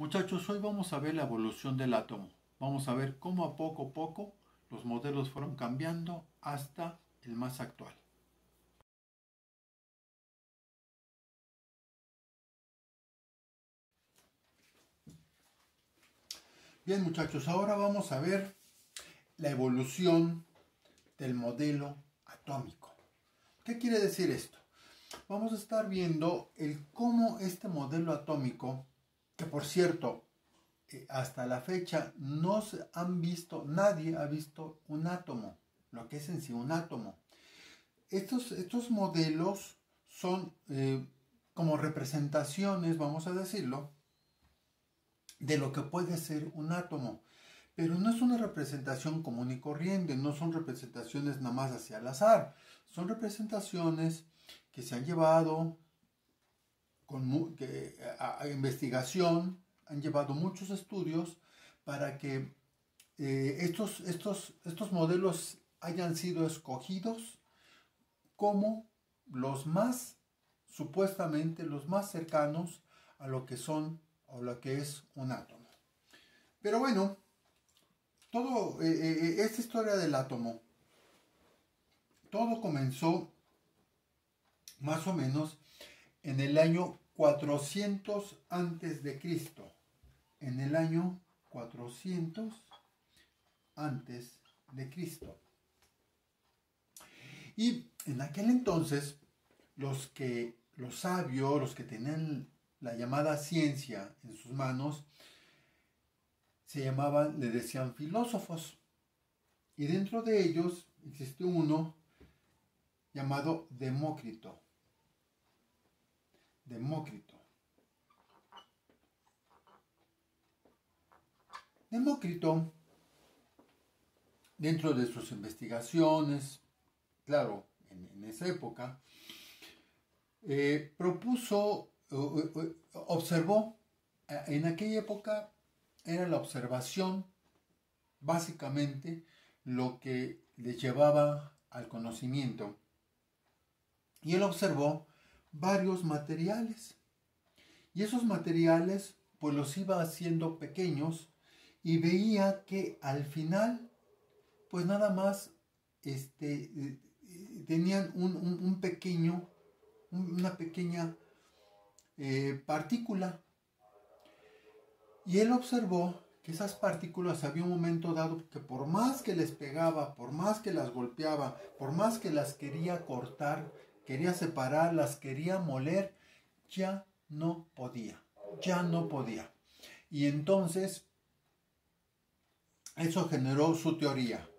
Muchachos, hoy vamos a ver la evolución del átomo. Vamos a ver cómo a poco los modelos fueron cambiando hasta el más actual. Bien, muchachos, ahora vamos a ver la evolución del modelo atómico. ¿Qué quiere decir esto? Vamos a estar viendo el cómo este modelo atómico, que por cierto, hasta la fecha no se han visto, nadie ha visto un átomo, lo que es en sí un átomo. Estos modelos son como representaciones, vamos a decirlo, de lo que puede ser un átomo. Pero no es una representación común y corriente, no son representaciones nada más hacia el azar. Son representaciones que se han llevado a investigación, han llevado muchos estudios para que estos modelos hayan sido escogidos como los más, supuestamente, los más cercanos a lo que son o lo que es un átomo. Pero bueno, esta historia del átomo, todo comenzó más o menos en el año 400 antes de Cristo. En el año 400 antes de Cristo. Y en aquel entonces, los sabios, los que tenían la llamada ciencia en sus manos, le decían filósofos. Y dentro de ellos existió uno llamado Demócrito. Demócrito, dentro de sus investigaciones, claro, en esa época, observó, en aquella época era la observación básicamente lo que les llevaba al conocimiento. Y él observó varios materiales. Y esos materiales pues los iba haciendo pequeños y veía que al final pues nada más tenían una pequeña partícula. Y él observó que esas partículas había un momento dado que por más que les pegaba, por más que las golpeaba, por más que las quería cortar, quería separar, las quería moler, ya no podía. Y entonces eso generó su teoría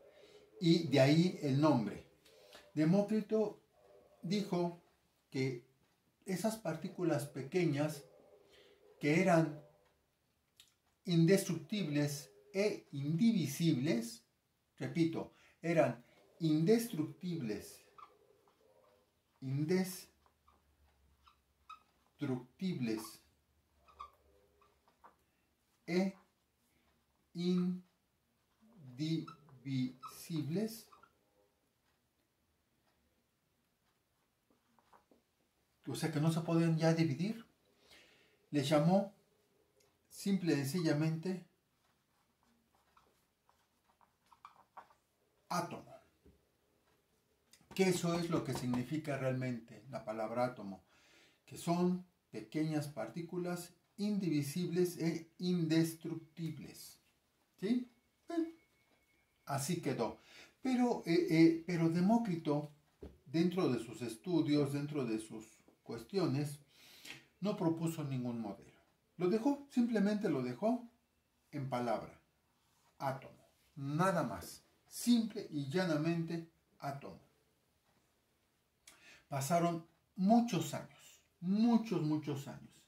y de ahí el nombre. Demócrito dijo que esas partículas pequeñas que eran indestructibles e indivisibles, repito, eran indestructibles e indivisibles, o sea que no se podían ya dividir, le llamó simple y sencillamente átomo. Que eso es lo que significa realmente la palabra átomo, que son pequeñas partículas indivisibles e indestructibles. ¿Sí? Así quedó. Pero Demócrito, dentro de sus estudios, dentro de sus cuestiones, no propuso ningún modelo. Simplemente lo dejó en palabra. Átomo. Nada más. Simple y llanamente átomo. Pasaron muchos años. Muchos años.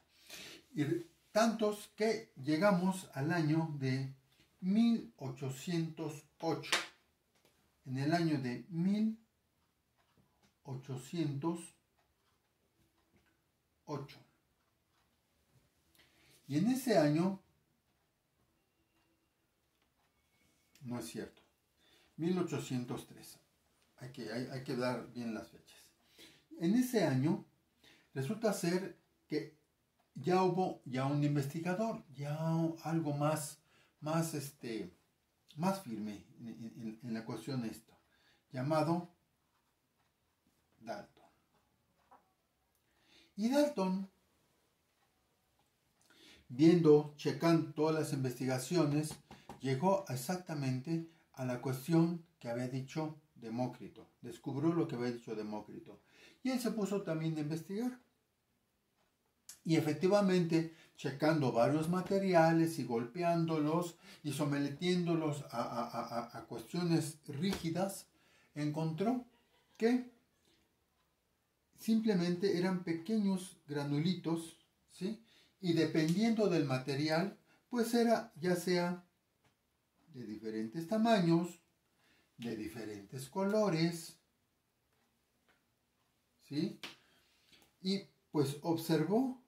Y tantos que llegamos al año de 1808. En el año de 1808. Y en ese año, no es cierto, 1803. Hay que dar bien las fechas. En ese año resulta ser que ya hubo ya un investigador, ya algo más, más firme en la cuestión esta, llamado Dalton. Y Dalton, checando todas las investigaciones, llegó exactamente a la cuestión que había dicho Demócrito. Descubrió lo que había dicho Demócrito. Y él se puso también a investigar. Y efectivamente, checando varios materiales y golpeándolos y sometiéndolos a cuestiones rígidas, encontró que simplemente eran pequeños granulitos, ¿sí? Y dependiendo del material, pues era ya sea de diferentes tamaños, de diferentes colores, ¿sí? Y pues observó,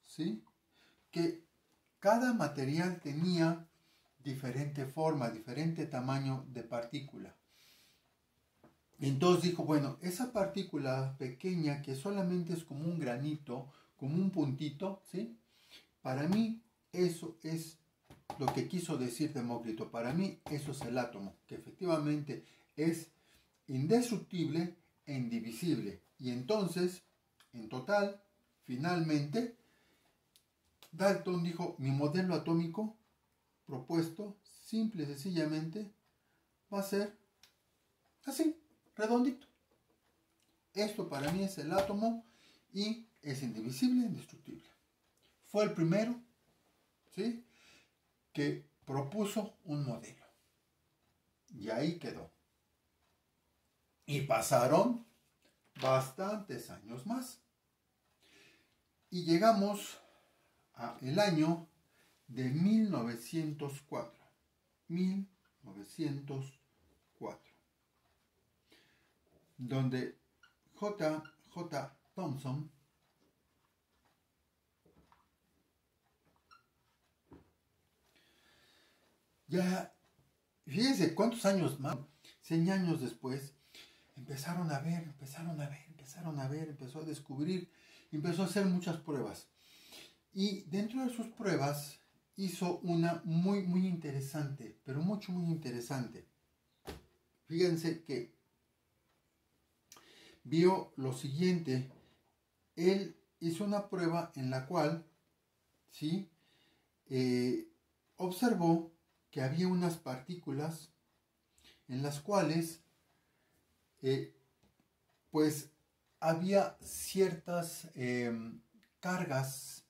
¿sí?, que cada material tenía diferente forma, diferente tamaño de partícula. Entonces dijo, bueno, esa partícula pequeña que solamente es como un granito, como un puntito, ¿sí? Para mí eso es lo que quiso decir Demócrito. Para mí eso es el átomo, que efectivamente es indestructible e indivisible. Y entonces, en total, finalmente, Dalton dijo, mi modelo atómico propuesto, simple y sencillamente, va a ser así, redondito. Esto para mí es el átomo y es indivisible e indestructible. Fue el primero, ¿sí?, que propuso un modelo. Y ahí quedó. Y pasaron bastantes años más. Y llegamos al año de 1904. 1904. Donde J. Thomson ya, fíjense cuántos años más, 100 años después, empezaron a ver, empezó a descubrir, empezó a hacer muchas pruebas. Y dentro de sus pruebas hizo una muy interesante, pero muy interesante. Fíjense que vio lo siguiente. Él hizo una prueba en la cual, ¿sí?, observó que había unas partículas en las cuales pues había ciertas cargas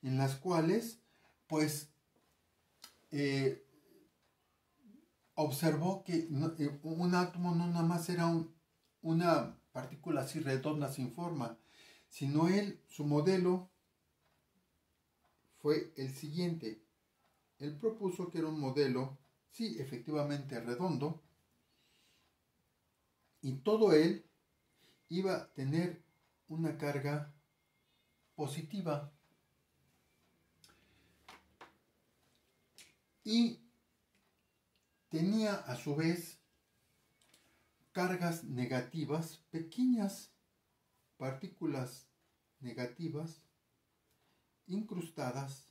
en las cuales pues observó que un átomo no nada más era una partícula así redonda sin forma, sino su modelo fue el siguiente. Él propuso que era un modelo, sí, efectivamente redondo, y todo él iba a tener una carga positiva. Y tenía a su vez cargas negativas, pequeñas partículas negativas incrustadas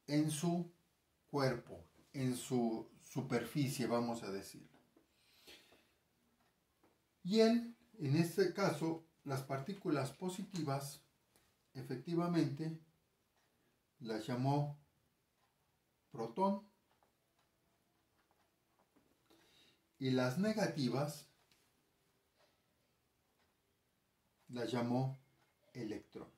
en su cuerpo, en su superficie, vamos a decirlo. Y él, en este caso, las partículas positivas, efectivamente, las llamó protón, y las negativas las llamó electrón.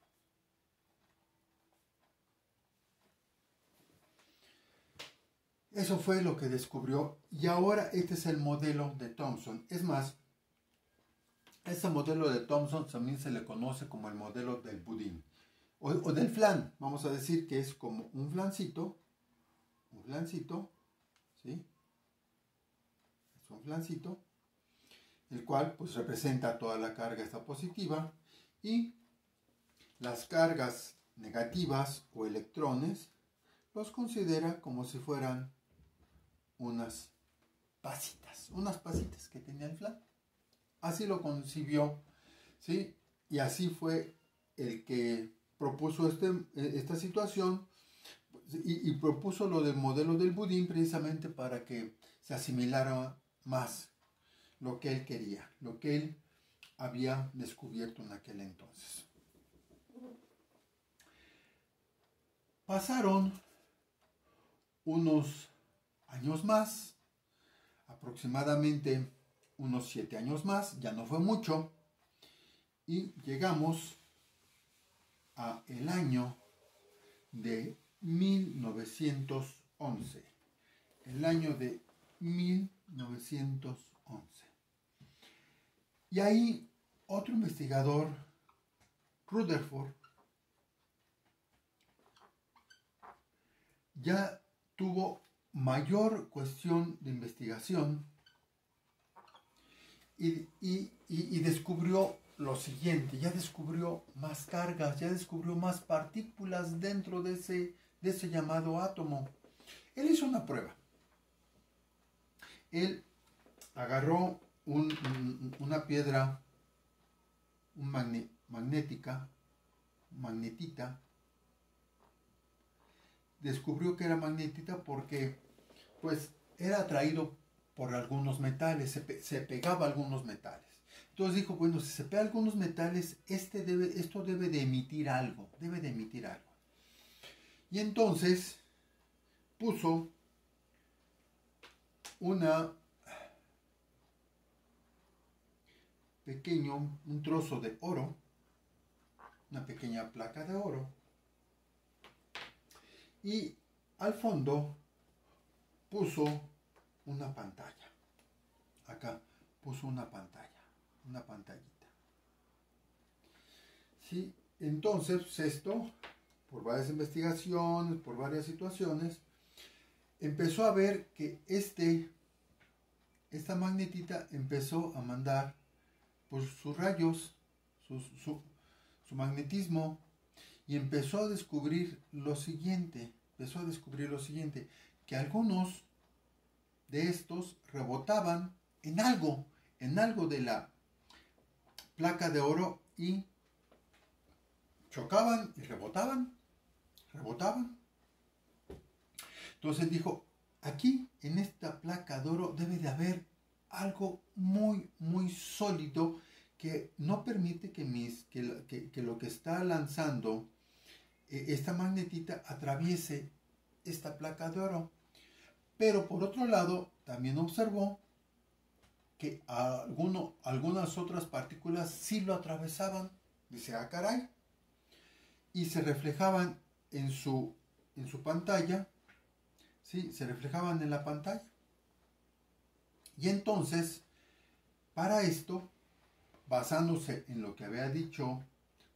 Eso fue lo que descubrió, y ahora este es el modelo de Thomson. Es más, este modelo de Thomson también se le conoce como el modelo del budín o del flan. Vamos a decir que es como un flancito, ¿sí? Es un flancito, el cual pues representa toda la carga esta positiva, y las cargas negativas o electrones los considera como si fueran unas pasitas que tenía el flan. Así lo concibió, ¿sí? Y así fue el que propuso esta situación y propuso lo del modelo del budín precisamente para que se asimilara más lo que él quería, lo que él había descubierto en aquel entonces. Pasaron unos años más, aproximadamente unos 7 años más, ya no fue mucho, y llegamos a el año de 1911. El año de 1911. Y ahí otro investigador, Rutherford, ya tuvo mayor cuestión de investigación y descubrió lo siguiente, ya descubrió más cargas, ya descubrió más partículas dentro de ese llamado átomo. Él hizo una prueba. Él agarró una piedra magnetita, descubrió que era magnetita porque pues era atraído por algunos metales, se pegaba a algunos metales. Entonces dijo, bueno, si se pega a algunos metales, esto debe de emitir algo, Y entonces puso un trozo de oro, una pequeña placa de oro, y al fondo puso una pantalla. Acá puso una pantallita. ¿Sí? Entonces, pues esto, por varias investigaciones, por varias situaciones, empezó a ver que esta magnetita empezó a mandar pues, sus rayos, su magnetismo, y empezó a descubrir lo siguiente, que algunos de estos rebotaban en algo de la placa de oro y chocaban y rebotaban. Entonces dijo, aquí en esta placa de oro debe de haber algo muy, muy sólido que no permite que lo que está lanzando esta magnetita atraviese esta placa de oro. Pero por otro lado, también observó que algunas otras partículas sí lo atravesaban. Dice, ah, caray. Y se reflejaban en su pantalla. Sí, se reflejaban en la pantalla. Y entonces, para esto, basándose en lo que había dicho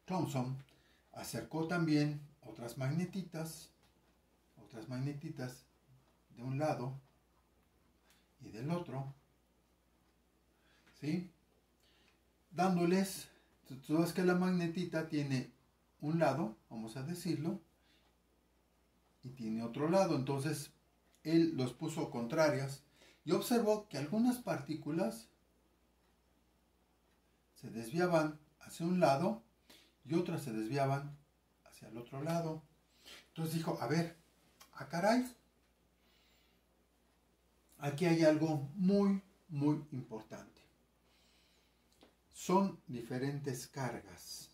Thomson, acercó también otras magnetitas de un lado y del otro, ¿sí? Dándoles, tú ves que la magnetita tiene un lado, vamos a decirlo, y tiene otro lado, entonces él los puso contrarias y observó que algunas partículas se desviaban hacia un lado y otras se desviaban hacia el otro lado. Entonces dijo, a ver, ah, caray, aquí hay algo muy, muy importante. Son diferentes cargas.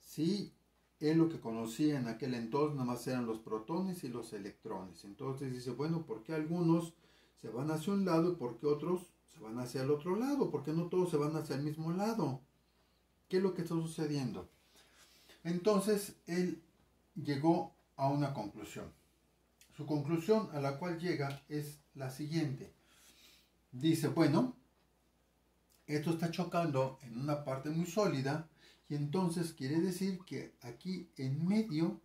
Sí, él lo que conocía en aquel entonces nada más eran los protones y los electrones. Entonces dice, bueno, ¿por qué algunos se van hacia un lado y por qué otros se van hacia el otro lado? ¿Por qué no todos se van hacia el mismo lado? ¿Qué es lo que está sucediendo? Entonces él llegó a una conclusión. Su conclusión a la cual llega es la siguiente. Dice, bueno, esto está chocando en una parte muy sólida y entonces quiere decir que aquí en medio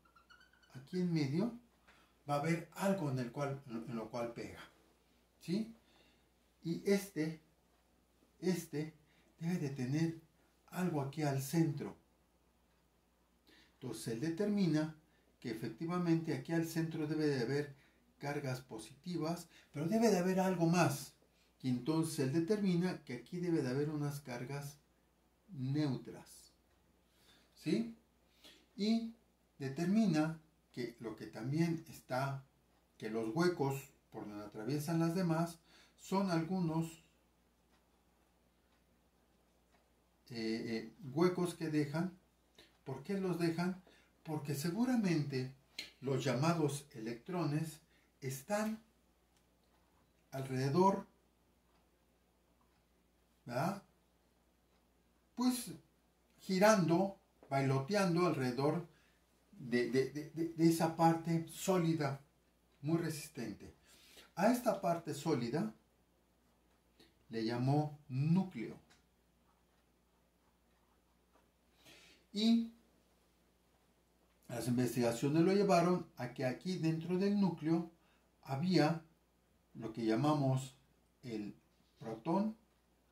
va a haber algo en lo cual pega. ¿Sí? Y este debe de tener algo aquí al centro. Entonces él determina que efectivamente aquí al centro debe de haber cargas positivas, pero debe de haber algo más. Y entonces él determina que aquí debe de haber unas cargas neutras. ¿Sí? y determina que lo que también está, que los huecos por donde atraviesan las demás son algunos huecos que dejan. ¿Por qué los dejan? Porque seguramente los llamados electrones están alrededor, ¿verdad? Pues girando, bailoteando alrededor de esa parte sólida, muy resistente. A esta parte sólida le llamó núcleo. Y las investigaciones lo llevaron a que aquí dentro del núcleo había lo que llamamos el protón,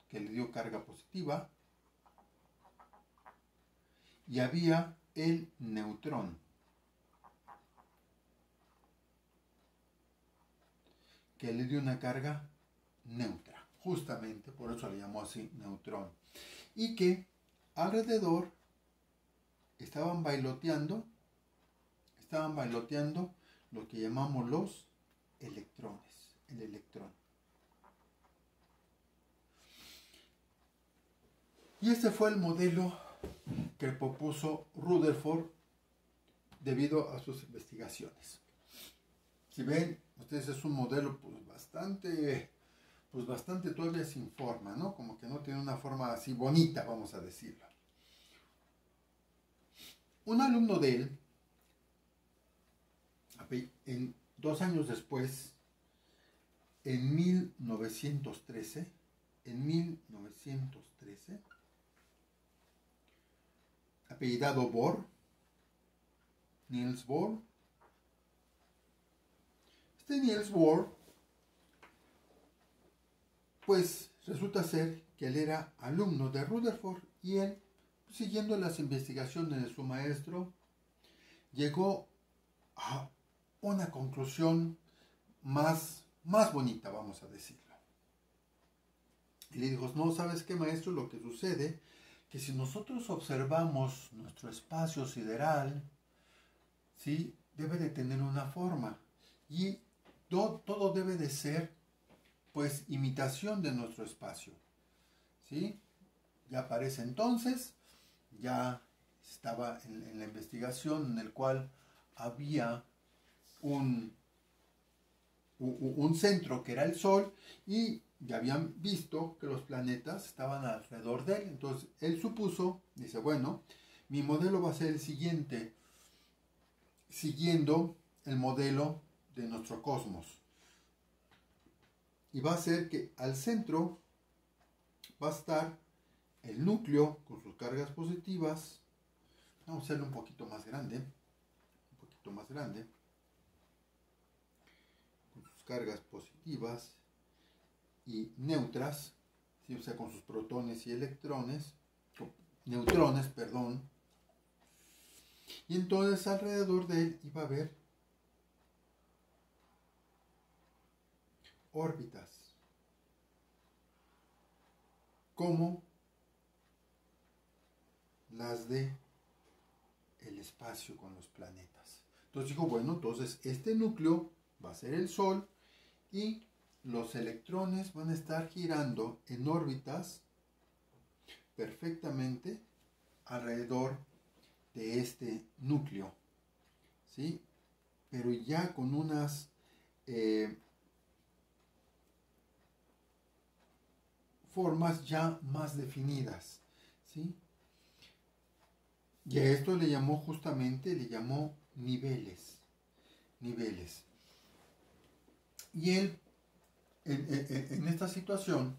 que le dio carga positiva, y había el neutrón, que le dio una carga neutra, justamente por eso le llamó así neutrón, y que alrededor estaban bailoteando lo que llamamos los electrones, el electrón. Y este fue el modelo que propuso Rutherford debido a sus investigaciones. Si ven, ustedes es un modelo pues bastante todavía sin forma, ¿no? Como que no tiene una forma así bonita, vamos a decirlo. Un alumno de él, 2 años después, en 1913, apellidado Bohr, Niels Bohr. Este Niels Bohr, pues resulta ser que él era alumno de Rutherford y él, siguiendo las investigaciones de su maestro, llegó a una conclusión más bonita, vamos a decirlo. Y le dijo, no, ¿sabes qué, maestro? Lo que sucede que si nosotros observamos nuestro espacio sideral, ¿sí?, debe de tener una forma y todo debe de ser, pues, imitación de nuestro espacio, ¿sí? Ya para ese entonces, ya estaba en la investigación en el cual había un centro que era el Sol y ya habían visto que los planetas estaban alrededor de él. Entonces él supuso, dice, bueno, mi modelo va a ser el siguiente, siguiendo el modelo de nuestro cosmos. Y va a ser que al centro va a estar el núcleo con sus cargas positivas. Vamos a hacerlo un poquito más grande, con sus cargas positivas y neutras, ¿sí? O sea, con sus protones y electrones, neutrones, perdón. Y entonces alrededor de él iba a haber órbitas, como las de el espacio con los planetas. Entonces dijo, bueno, entonces este núcleo va a ser el Sol y los electrones van a estar girando en órbitas perfectamente alrededor de este núcleo, ¿sí? Pero ya con unas formas ya más definidas, ¿sí? Y a esto le llamó niveles. Y él, en esta situación,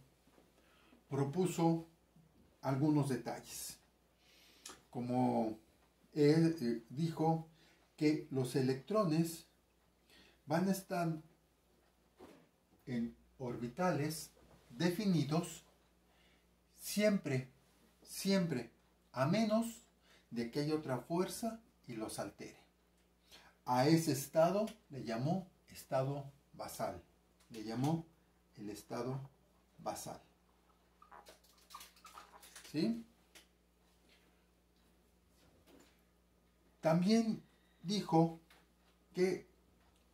propuso algunos detalles. Como él dijo que los electrones van a estar en orbitales definidos siempre, a menos de que haya otra fuerza y los altere. A ese estado le llamó estado basal. Le llamó el estado basal. ¿Sí? También dijo que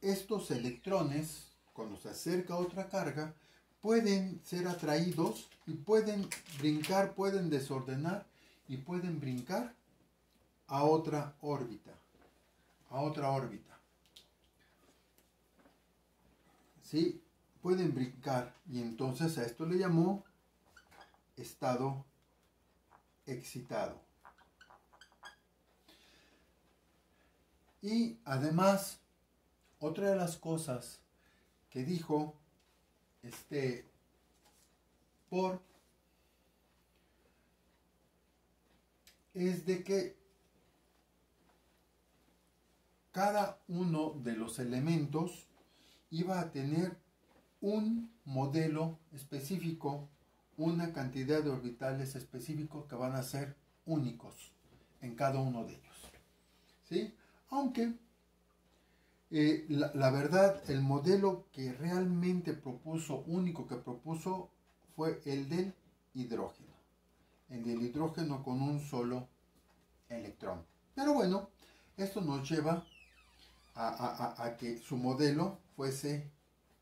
estos electrones, cuando se acerca otra carga, pueden ser atraídos y pueden brincar, pueden desordenar y pueden brincar a otra órbita. ¿Sí? Pueden brincar, y entonces a esto le llamó estado excitado. Y además, otra de las cosas que dijo Bohr es de que cada uno de los elementos iba a tener un modelo específico, una cantidad de orbitales específicos que van a ser únicos en cada uno de ellos. ¿Sí? Aunque la verdad, el modelo que realmente propuso, único que propuso, fue el del hidrógeno. El del hidrógeno con un solo electrón. Pero bueno, esto nos lleva a que su modelo fuese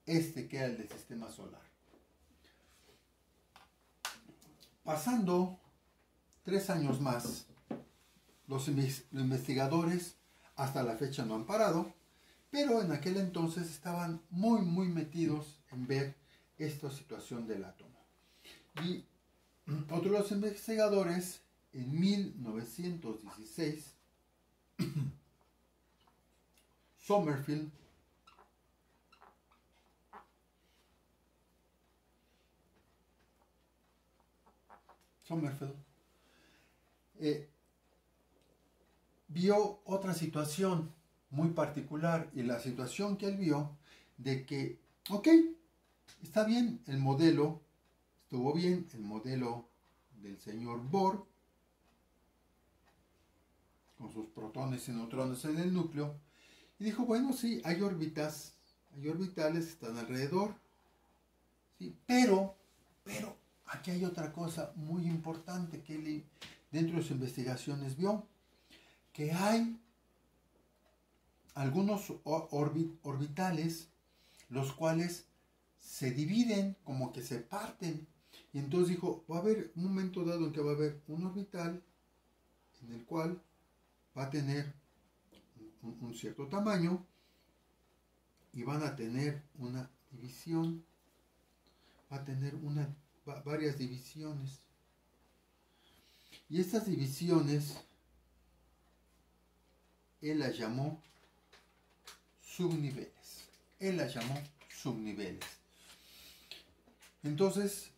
que era el del sistema solar. Pasando 3 años más, los investigadores hasta la fecha no han parado, pero en aquel entonces estaban muy metidos en ver esta situación del átomo. Y otro de los investigadores, en 1916, Sommerfeld, vio otra situación muy particular, y la situación que él vio de que, ok, está bien, el modelo estuvo bien, el modelo del señor Bohr, con sus protones y neutrones en el núcleo, y dijo, bueno, sí, hay orbitales que están alrededor, ¿sí? Pero, aquí hay otra cosa muy importante que él dentro de sus investigaciones vio, que hay algunos orbitales los cuales se dividen, como que se parten, y entonces dijo, va a haber un momento dado en que va a haber un orbital en el cual va a tener un cierto tamaño y van a tener una división, va a tener varias divisiones, y estas divisiones él las llamó subniveles. Entonces,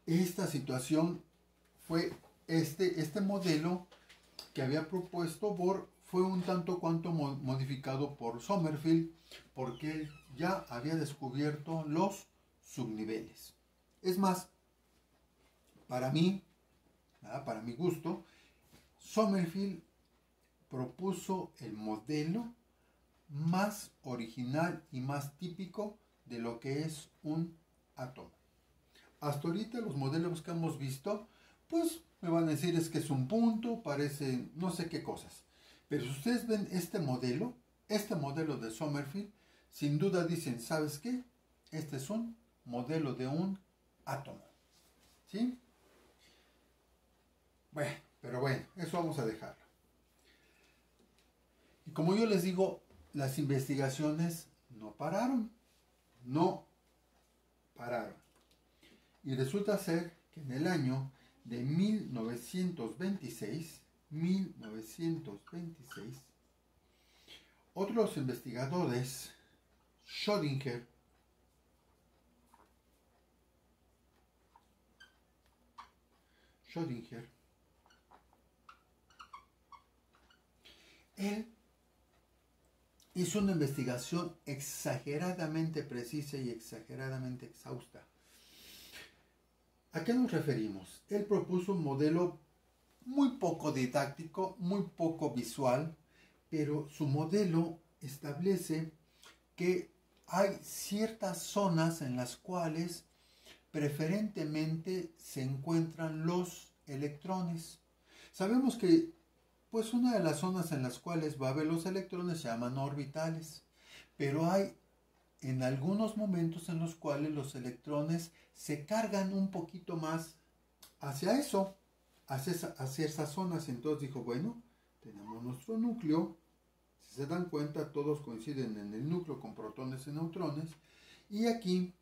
esta situación fue este modelo que había propuesto Bohr fue un tanto cuanto modificado por Sommerfeld, porque él ya había descubierto los subniveles. Es más, para mí, para mi gusto, Sommerfeld propuso el modelo más original y más típico de lo que es un átomo. Hasta ahorita los modelos que hemos visto, pues me van a decir es que es un punto, parece no sé qué cosas. Pero si ustedes ven este modelo de Sommerfeld, sin duda dicen, ¿sabes qué? Este es un modelo de un átomo. ¿Sí? Bueno, pero bueno, eso vamos a dejarlo. Y como yo les digo, las investigaciones no pararon. Y resulta ser que en el año de 1926, otros investigadores, Schrödinger, él hizo una investigación exageradamente precisa y exageradamente exhausta. ¿A qué nos referimos? Él propuso un modelo muy poco didáctico, muy poco visual, pero su modelo establece que hay ciertas zonas en las cuales preferentemente se encuentran los electrones. Sabemos que Pues una de las zonas en las cuales va a haber los electrones se llaman orbitales. Pero hay en algunos momentos en los cuales los electrones se cargan un poquito más hacia eso, hacia esas zonas. Entonces dijo, bueno, tenemos nuestro núcleo. Si se dan cuenta, todos coinciden en el núcleo con protones y neutrones. Y aquí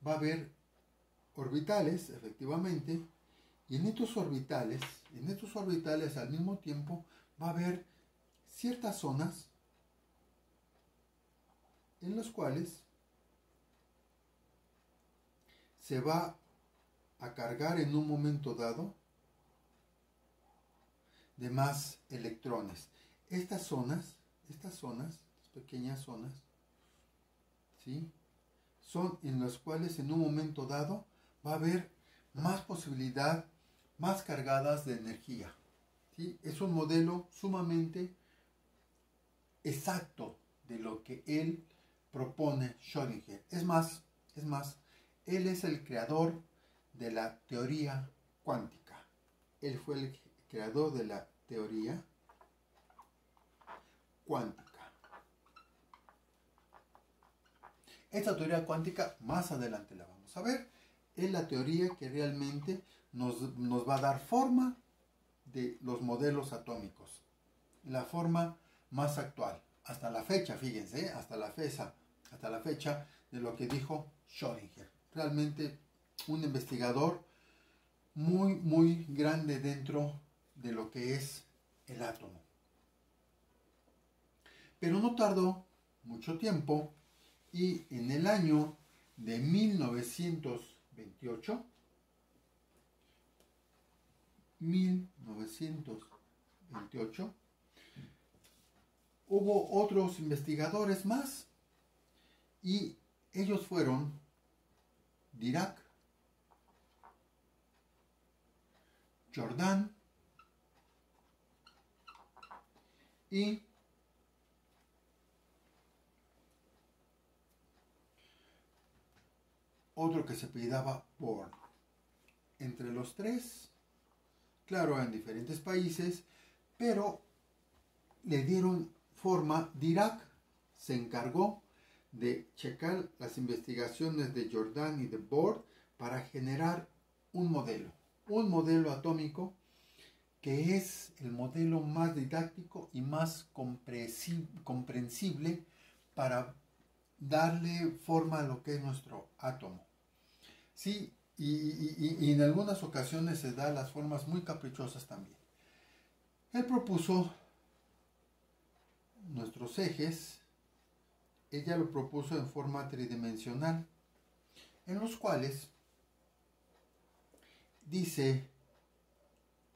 va a haber orbitales, efectivamente. Y en estos orbitales al mismo tiempo va a haber ciertas zonas en las cuales se va a cargar en un momento dado de más electrones. Estas pequeñas zonas, ¿sí?, son en las cuales en un momento dado va a haber más posibilidad, más cargadas de energía. ¿Sí? Es un modelo sumamente exacto de lo que él propone Schrödinger. Es más, él es el creador de la teoría cuántica. Él fue el creador de la teoría cuántica. Esta teoría cuántica más adelante la vamos a ver. Es la teoría que realmente nos va a dar forma de los modelos atómicos. La forma más actual. Hasta la fecha, fíjense, hasta la fecha de lo que dijo Schrödinger. Realmente un investigador muy, muy grande dentro de lo que es el átomo. Pero no tardó mucho tiempo y en el año de 1928, hubo otros investigadores más y ellos fueron Dirac, Jordan y otro que se apellidaba Born. Entre los tres, claro, en diferentes países, pero le dieron forma. Dirac se encargó de checar las investigaciones de Jordan y de Born para generar un modelo atómico que es el modelo más didáctico y más comprensible para darle forma a lo que es nuestro átomo. Sí, y en algunas ocasiones se da las formas muy caprichosas también. Él propuso nuestros ejes, ella lo propuso en forma tridimensional, en los cuales dice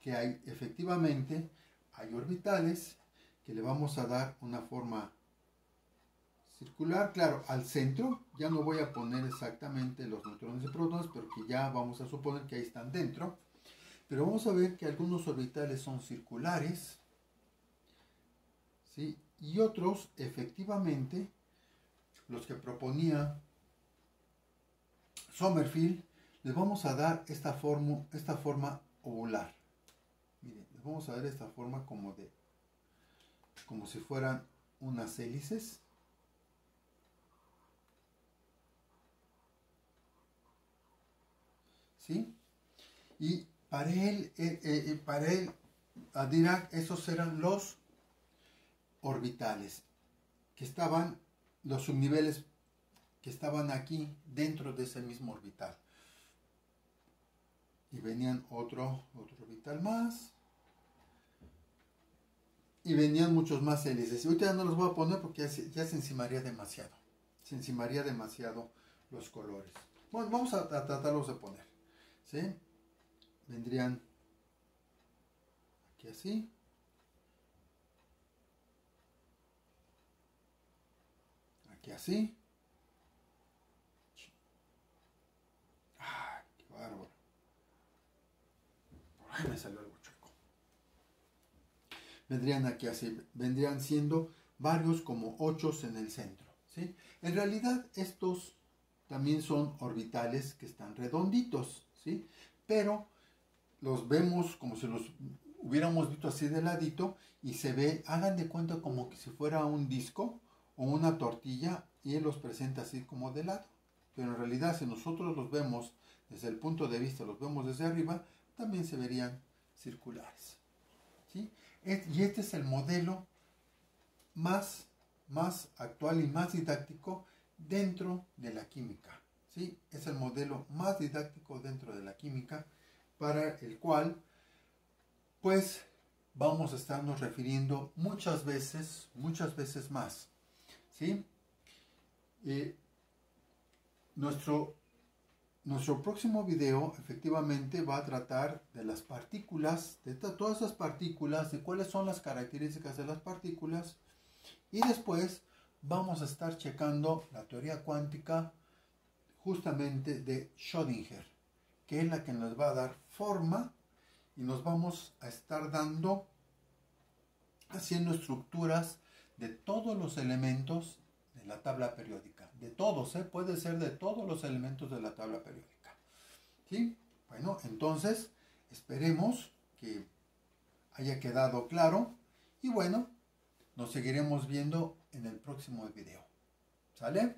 que hay efectivamente hay orbitales que le vamos a dar una forma circular, claro, al centro. Ya no voy a poner exactamente los neutrones y protones, pero que ya vamos a suponer que ahí están dentro. Pero vamos a ver que algunos orbitales son circulares, ¿sí?, y otros, efectivamente, los que proponía Sommerfeld, les vamos a dar esta forma ovular. Miren, les vamos a dar esta forma como si fueran unas hélices. ¿Sí? Y para él, a Dirac, esos eran los orbitales, que estaban, los subniveles que estaban aquí dentro de ese mismo orbital. Y venían otro orbital más. Y venían muchos más hélices. Ahorita ya no los voy a poner porque ya se encimaría demasiado. Se encimaría demasiado los colores. Bueno, vamos a tratarlos de poner. ¿Sí? Vendrían aquí así. Aquí así. ¡Ay, qué bárbaro! Por ahí me salió algo chueco. Vendrían aquí así. Vendrían siendo varios como ochos en el centro. ¿Sí? En realidad estos también son orbitales que están redonditos, ¿sí? Pero los vemos como si los hubiéramos visto así de ladito y se ve, hagan de cuenta como que si fuera un disco o una tortilla y él los presenta así como de lado. Pero en realidad si nosotros los vemos desde el punto de vista, los vemos desde arriba, también se verían circulares. ¿Sí? Y este es el modelo más actual y más didáctico dentro de la química. ¿Sí? Es el modelo más didáctico dentro de la química para el cual pues vamos a estarnos refiriendo muchas veces más. ¿Sí? Nuestro próximo video efectivamente va a tratar de las partículas, de todas esas partículas, de cuáles son las características de las partículas, y después vamos a estar checando la teoría cuántica justamente de Schrödinger, que es la que nos va a dar forma y nos vamos a estar haciendo estructuras de todos los elementos de la tabla periódica. De todos, puede ser de todos los elementos de la tabla periódica. ¿Sí? Bueno, entonces esperemos que haya quedado claro y bueno, nos seguiremos viendo en el próximo video. ¿Sale?